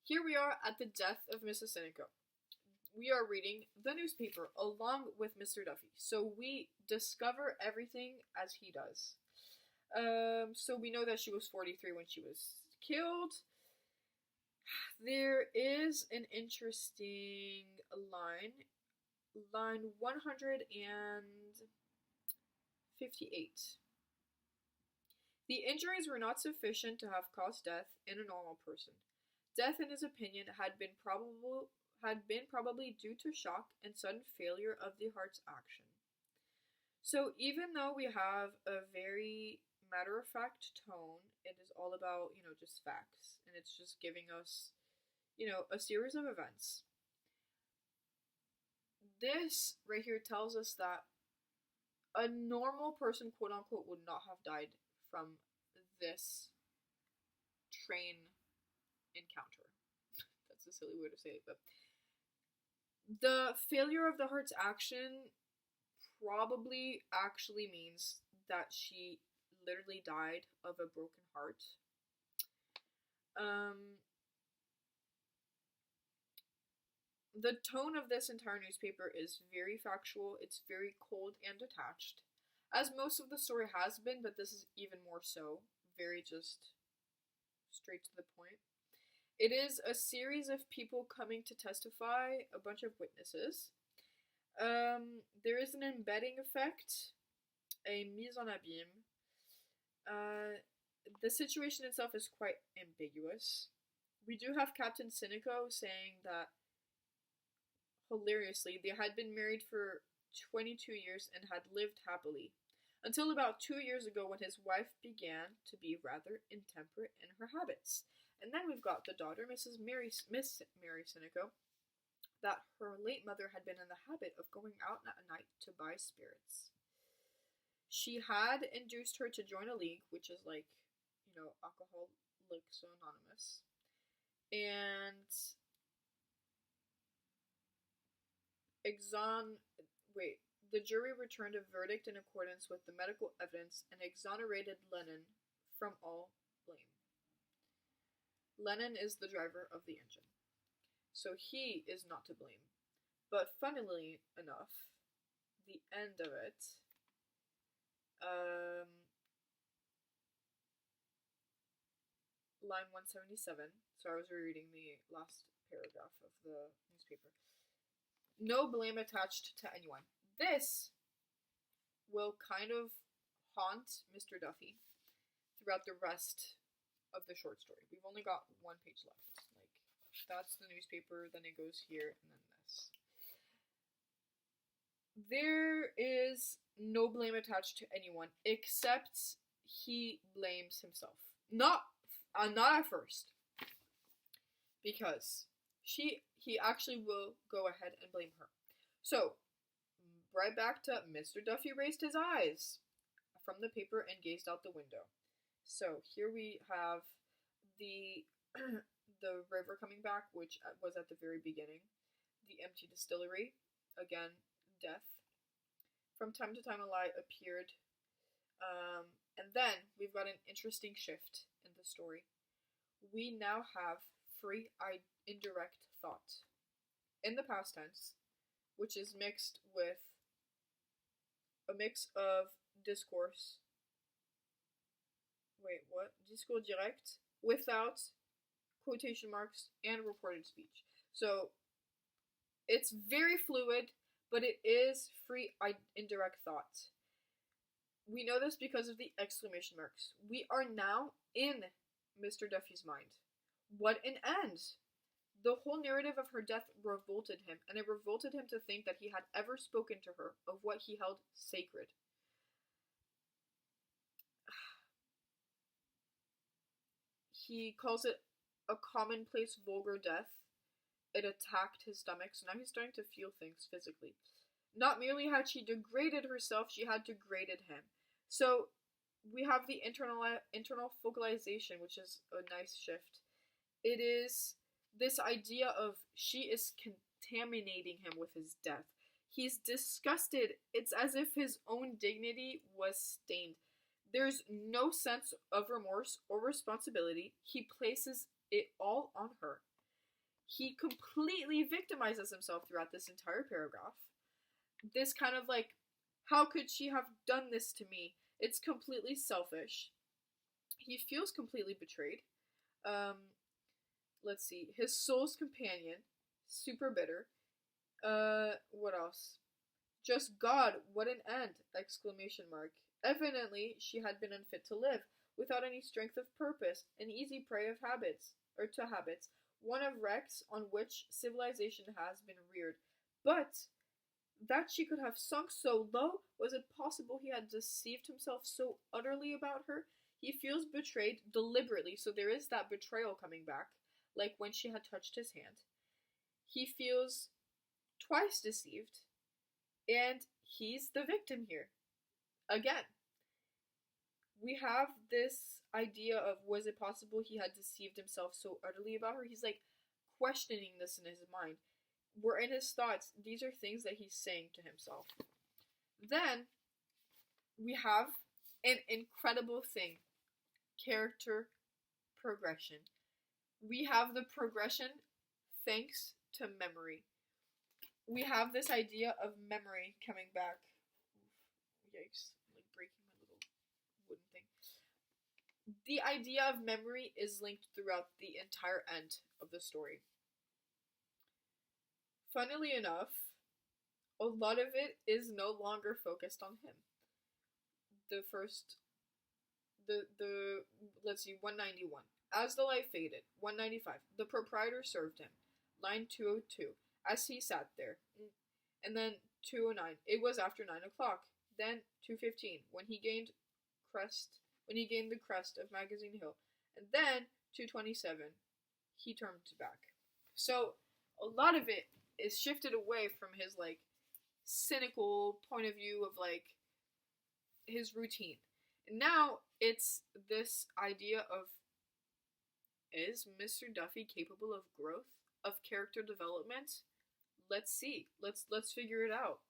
Here we are at the death of Mrs. Sinico. We are reading the newspaper along with Mr. Duffy. So we discover everything as he does. So we know that she was 43 when she was killed. There is an interesting line 158. The injuries were not sufficient to have caused death in a normal person. Death, in his opinion, had been probably due to shock and sudden failure of the heart's action. So even though we have a very matter-of-fact tone, it is all about, just facts. And it's just giving us, a series of events. This right here tells us that a normal person, quote unquote, would not have died from this train encounter. That's a silly way to say it, but the failure of the heart's action probably actually means that she literally died of a broken heart. The tone of this entire newspaper is very factual. It's very cold and detached, as most of the story has been, but this is even more so. Very just straight to the point. It is a series of people coming to testify, a bunch of witnesses. There is an embedding effect, a mise en abîme. The situation itself is quite ambiguous. We do have Captain Sinico saying that, hilariously, they had been married for 22 years and had lived happily, until about 2 years ago when his wife began to be rather intemperate in her habits. And then we've got the daughter, Miss Mary Sinico, that her late mother had been in the habit of going out at night to buy spirits. She had induced her to join a league, which is like, Alcoholics Anonymous. And the jury returned a verdict in accordance with the medical evidence and exonerated Lennon from all blame. Lennon is the driver of the engine, so he is not to blame. But funnily enough, the end of it, line 177, so I was rereading the last paragraph of the newspaper. No blame attached to anyone. This will kind of haunt Mr. Duffy throughout the rest of the short story. We've only got one page left. That's the newspaper, then it goes here, and then this. There is no blame attached to anyone, except he blames himself. Not at first. Because he actually will go ahead and blame her. So, right back to Mr. Duffy raised his eyes from the paper and gazed out the window. So, here we have the the river coming back, which was at the very beginning. The empty distillery. Again, death. From time to time, a light appeared. And then, we've got an interesting shift in the story. We now have free indirect thought in the past tense, which is mixed with a mix of discourse. Discours direct without quotation marks and reported speech. So it's very fluid, but it is free indirect thought. We know this because of the exclamation marks. We are now in Mr. Duffy's mind. What an end! The whole narrative of her death revolted him, and it revolted him to think that he had ever spoken to her of what he held sacred. He calls it a commonplace, vulgar death. It attacked his stomach, so now he's starting to feel things physically. Not merely had she degraded herself, she had degraded him. So we have the internal focalization, which is a nice shift. It is this idea of she is contaminating him with his death. He's disgusted. It's as if his own dignity was stained. There's no sense of remorse or responsibility. He places it all on her. He completely victimizes himself throughout this entire paragraph. This kind of like, how could she have done this to me? It's completely selfish. He feels completely betrayed. Um, let's see. His soul's companion, super bitter. What else? Just God, what an end! Exclamation mark. Evidently, she had been unfit to live, without any strength of purpose, an easy prey of habits, or to habits, one of wrecks on which civilization has been reared. But that she could have sunk so low, was it possible he had deceived himself so utterly about her? He feels betrayed deliberately, so there is that betrayal coming back, like when she had touched his hand. He feels twice deceived, and he's the victim here. Again, we have this idea of, was it possible he had deceived himself so utterly about her? He's like questioning this in his mind. We're in his thoughts. These are things that he's saying to himself. Then we have an incredible thing, character progression. We have the progression thanks to memory. We have this idea of memory coming back. Yikes, I'm like breaking my little wooden thing. The idea of memory is linked throughout the entire end of the story. Funnily enough, a lot of it is no longer focused on him. Let's see, 191. As the light faded, 195. The proprietor served him. Line 202. As he sat there. And then 209. It was after 9 o'clock. Then 215. When he gained the crest of Magazine Hill. And then 227. He turned back. So a lot of it is shifted away from his like cynical point of view of like his routine. And now it's this idea of, is Mr. Duffy capable of growth, of character development? Let's see. Let's figure it out.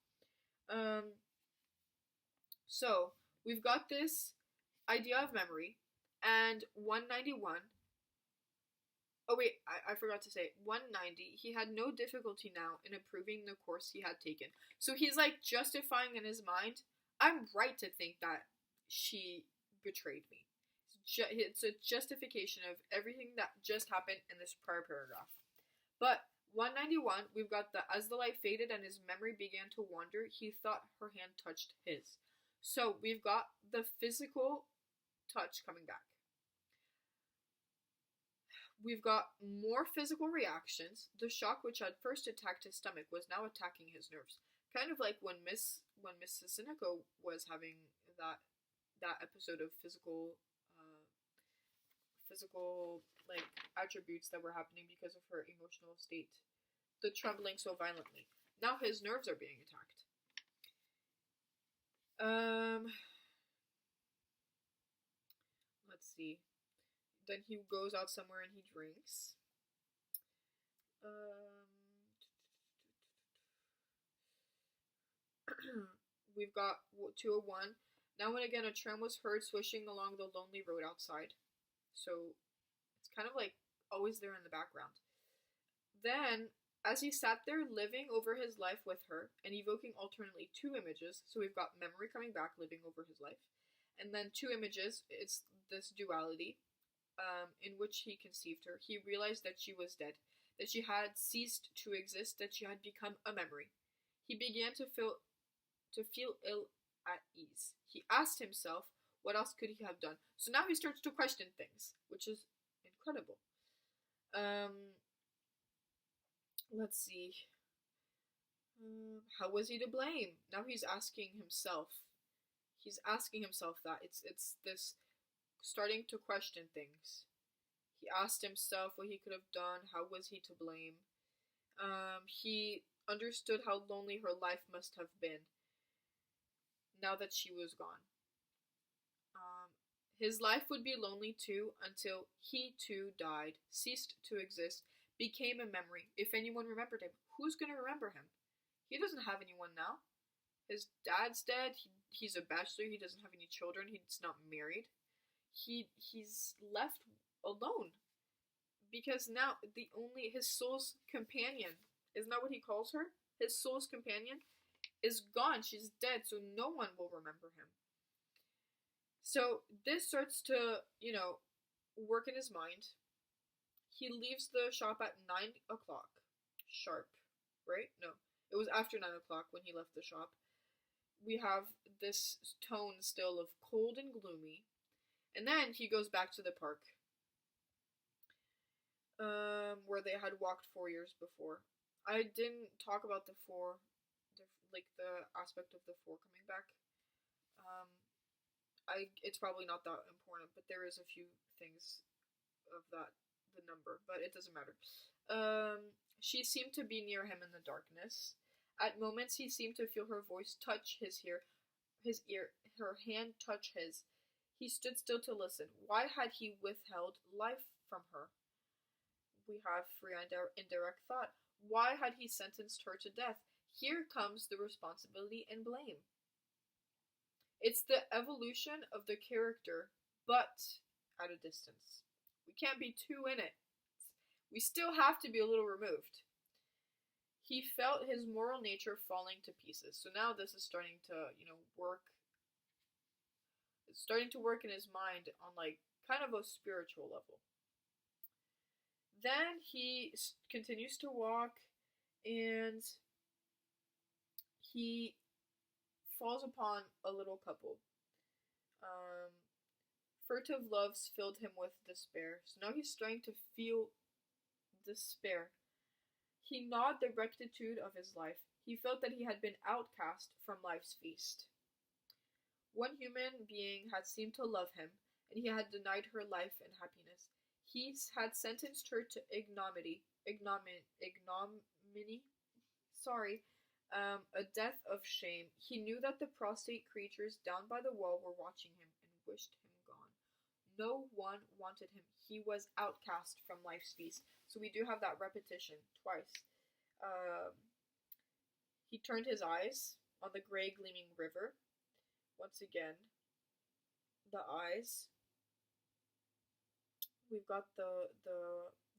So we've got this idea of memory, and 191. Oh wait, I forgot to say, 190, he had no difficulty now in approving the course he had taken. So he's like justifying in his mind, I'm right to think that she betrayed me. It's a justification of everything that just happened in this prior paragraph. But 191, we've got the, as the light faded and his memory began to wander, he thought her hand touched his. So we've got the physical touch coming back. We've got more physical reactions. The shock which had first attacked his stomach was now attacking his nerves. Kind of like when Mrs. Sinico was having that episode of physical like attributes that were happening because of her emotional state. The trembling so violently. Now his nerves are being attacked. Let's see. Then he goes out somewhere and he drinks. We've got 201. Now and again a tram was heard swishing along the lonely road outside. So it's kind of like always there in the background. Then, as he sat there living over his life with her and evoking alternately two images, so we've got memory coming back, living over his life, and then two images, it's this duality in which he conceived her. He realized that she was dead, that she had ceased to exist, that she had become a memory. He began to feel ill at ease. He asked himself, what else could he have done? So now he starts to question things, which is incredible. Let's see. How was he to blame? Now he's asking himself. He's asking himself that. It's this starting to question things. He asked himself what he could have done. How was he to blame? He understood how lonely her life must have been now that she was gone. His life would be lonely too until he too died, ceased to exist, became a memory. If anyone remembered him, who's going to remember him? He doesn't have anyone now. His dad's dead. He's a bachelor. He doesn't have any children. He's not married. He's left alone. because now his soul's companion, isn't that what he calls her? His soul's companion is gone. She's dead, so no one will remember him. So this starts to, work in his mind. He leaves the shop at 9 o'clock sharp, right? No, it was after 9 o'clock when he left the shop. We have this tone still of cold and gloomy. And then he goes back to the park, where they had walked 4 years before. I didn't talk about the aspect of the 4 coming back. It's probably not that important, but there is a few things of the number, but it doesn't matter. She seemed to be near him in the darkness. At moments, he seemed to feel her voice touch his ear, her hand touch his. He stood still to listen. Why had he withheld life from her? We have free and indirect thought. Why had he sentenced her to death? Here comes the responsibility and blame. It's the evolution of the character, but at a distance. We can't be too in it. We still have to be a little removed. He felt his moral nature falling to pieces. So now this is starting to, work. It's starting to work in his mind on kind of a spiritual level. Then he continues to walk, and he falls upon a little couple. Furtive loves filled him with despair. So now he's starting to feel despair. He gnawed the rectitude of his life. He felt that he had been outcast from life's feast. One human being had seemed to love him, and he had denied her life and happiness. He had sentenced her to ignominy, a death of shame. He knew that the prostrate creatures down by the wall were watching him and wished him gone. No one wanted him. He was outcast from life's feast. So we do have that repetition twice. He turned his eyes on the gray gleaming river. Once again, the eyes. We've got the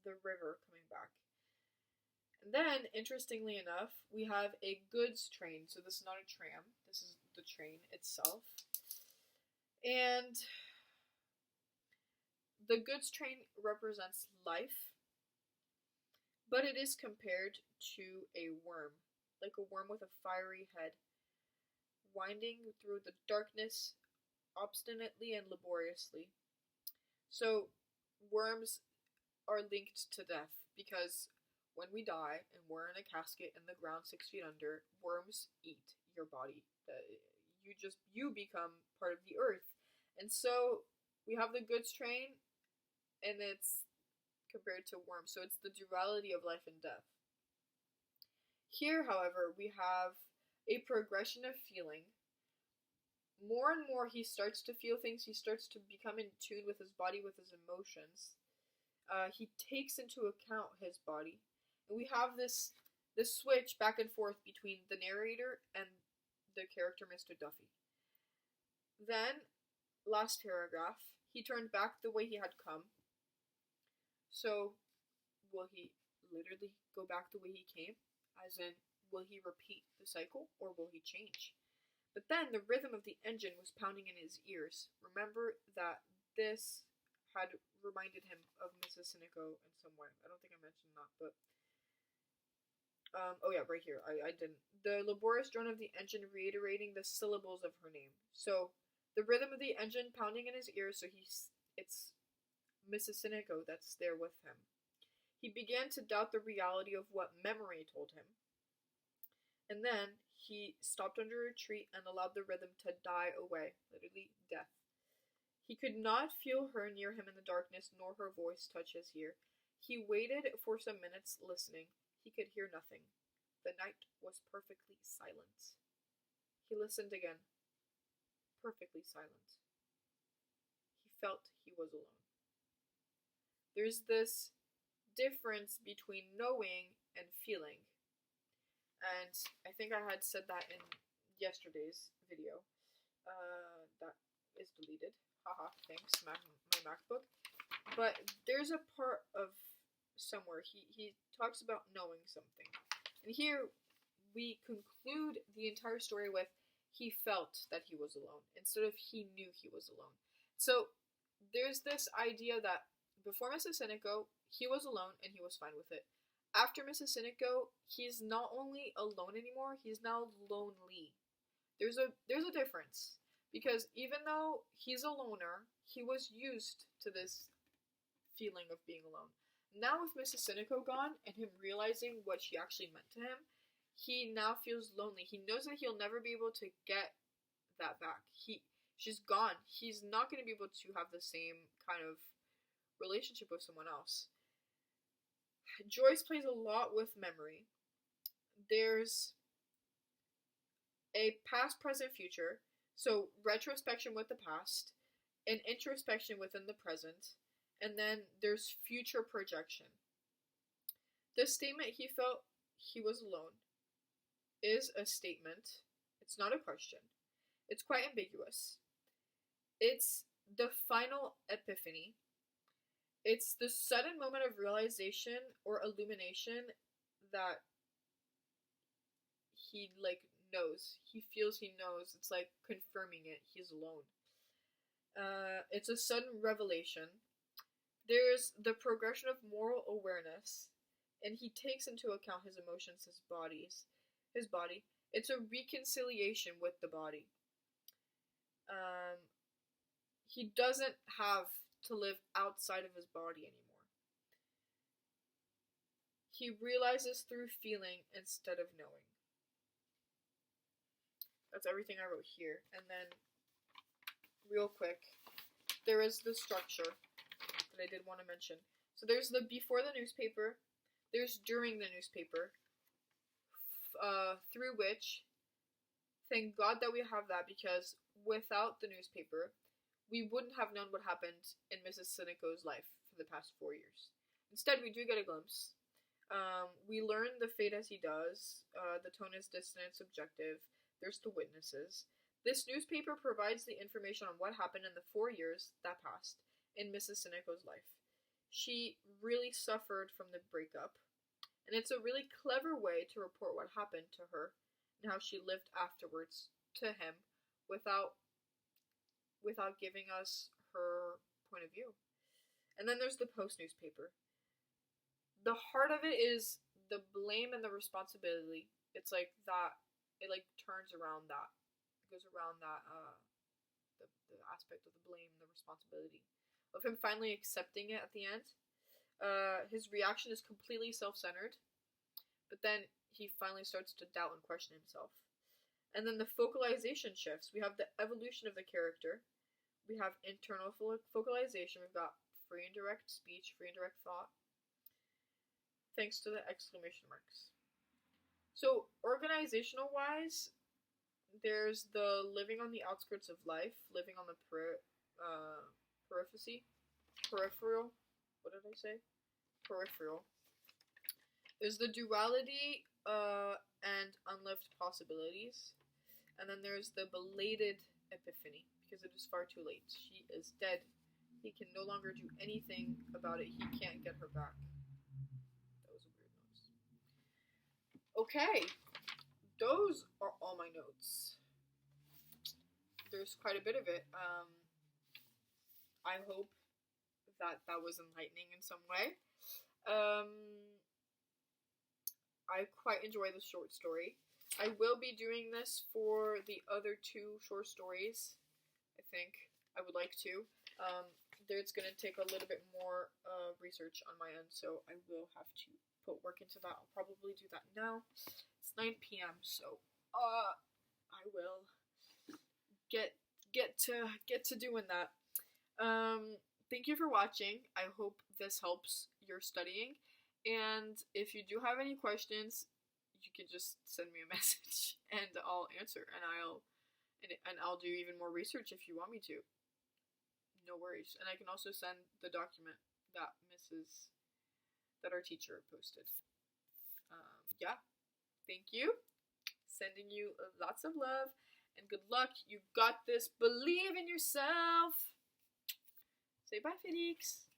river coming back. And then, interestingly enough, we have a goods train. So this is not a tram. This is the train itself. And the goods train represents life, but it is compared to a worm, like a worm with a fiery head, winding through the darkness obstinately and laboriously. So worms are linked to death because when we die and we're in a casket in the ground 6 feet under, worms eat your body. You become part of the earth. And so we have the goods train, and it's compared to worms. So it's the duality of life and death. Here, however, we have a progression of feeling. More and more he starts to feel things. He starts to become in tune with his body, with his emotions. He takes into account his body. And we have this switch back and forth between the narrator and the character Mr. Duffy. Then, last paragraph, he turned back the way he had come. So, will he literally go back the way he came? As in, will he repeat the cycle, or will he change? But then the rhythm of the engine was pounding in his ears. Remember that this had reminded him of Mrs. Sinico in some way. I don't think I mentioned that, but right here. I didn't. The laborious drone of the engine reiterating the syllables of her name. So, the rhythm of the engine pounding in his ears, so it's Mrs. Sinico that's there with him. He began to doubt the reality of what memory told him. And then, he stopped under a tree and allowed the rhythm to die away, literally death. He could not feel her near him in the darkness, nor her voice touch his ear. He waited for some minutes, listening. He could hear nothing. The night was perfectly silent. He listened again. Perfectly silent. He felt he was alone. There's this difference between knowing and feeling. And I think I had said that in yesterday's video. That is deleted. Haha, thanks, my MacBook. But there's a part of somewhere. He talks about knowing something. And here we conclude the entire story with he felt that he was alone instead of he knew he was alone. So there's this idea that before Mrs. Sinico, he was alone and he was fine with it. After Mrs. Sinico, he's not only alone anymore, he's now lonely. There's a difference. Because even though he's a loner, he was used to this feeling of being alone. Now with Mrs. Sinico gone and him realizing what she actually meant to him, he now feels lonely. He knows that he'll never be able to get that back. She's gone. He's not going to be able to have the same kind of relationship with someone else. Joyce plays a lot with memory. There's a past, present, future. So retrospection with the past, an introspection within the present, and then there's future projection. The statement he felt he was alone is a statement. It's not a question. It's quite ambiguous. It's the final epiphany. It's the sudden moment of realization or illumination that he knows. He feels he knows. It's like confirming it. He's alone. It's a sudden revelation. There's the progression of moral awareness, and he takes into account his emotions, his body. It's a reconciliation with the body. He doesn't have to live outside of his body anymore. He realizes through feeling instead of knowing. That's everything I wrote here. And then, real quick, there is the structure that I did want to mention. So there's the before the newspaper, there's during the newspaper, through which, thank God that we have that, because without the newspaper, we wouldn't have known what happened in Mrs. Sinico's life for the past 4 years. Instead, we do get a glimpse. We learn the fate as he does. The tone is distant, subjective. There's the witnesses. This newspaper provides the information on what happened in the 4 years that passed in Mrs. Sinico's life. She really suffered from the breakup, and it's a really clever way to report what happened to her and how she lived afterwards to him without giving us her point of view. And then there's the post newspaper. The heart of it is the blame and the responsibility. It's like that. It turns around that. It goes around that the aspect of the blame and the responsibility of him finally accepting it at the end. His reaction is completely self-centered, but then he finally starts to doubt and question himself. And then the focalization shifts. We have the evolution of the character. We have internal focalization. We've got free and direct speech, free and direct thought, thanks to the exclamation marks. So, organizational-wise, there's the living on the outskirts of life, living on the peripheral. What did I say? Peripheral. There's the duality and unlived possibilities. And then there's the belated epiphany, because it is far too late. She is dead. He can no longer do anything about it. He can't get her back. That was a weird noise. Okay. Those are all my notes. There's quite a bit of it. I hope that was enlightening in some way. I quite enjoy the short story. I will be doing this for the other 2 short stories. I think I would like to. It's going to take a little bit more research on my end, so I will have to put work into that. I'll probably do that now. It's 9 p.m., so I will get to doing that. Thank you for watching. I hope this helps your studying. And if you do have any questions, you can just send me a message and I'll answer, and I'll do even more research if you want me to. No worries. And I can also send the document that our teacher posted. Yeah. Thank you. Sending you lots of love and good luck. You got this. Believe in yourself. Say bye, Felix.